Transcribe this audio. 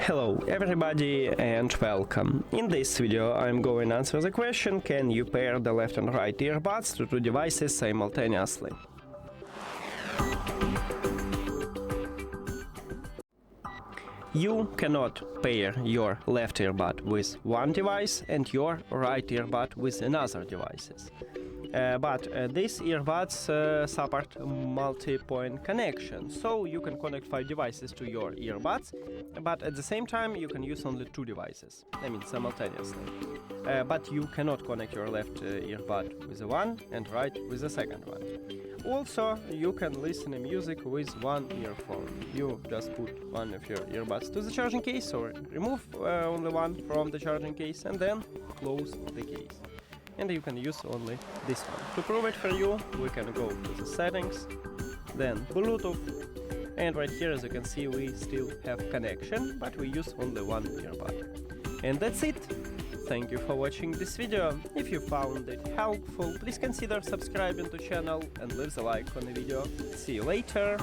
Hello everybody and welcome. In this video I'm going to answer the question: can you pair the left and right earbuds to two devices simultaneously? You cannot pair your left earbud with one device and your right earbud with another devices. But these earbuds support multi-point connection, so you can connect 5 devices to your earbuds, but at the same time you can use only 2 devices, simultaneously. But you cannot connect your left earbud with the one and right with the second one. Also, you can listen to music with one earphone. You just put one of your earbuds to the charging case or remove only one from the charging case and then close the case. And you can use only this one. To prove it for you, we can go to the settings, then Bluetooth, and right here, as you can see, we still have connection, but we use only one earbud. And that's it. Thank you for watching this video. If you found it helpful, please consider subscribing to the channel and leave a like on the video. See you later.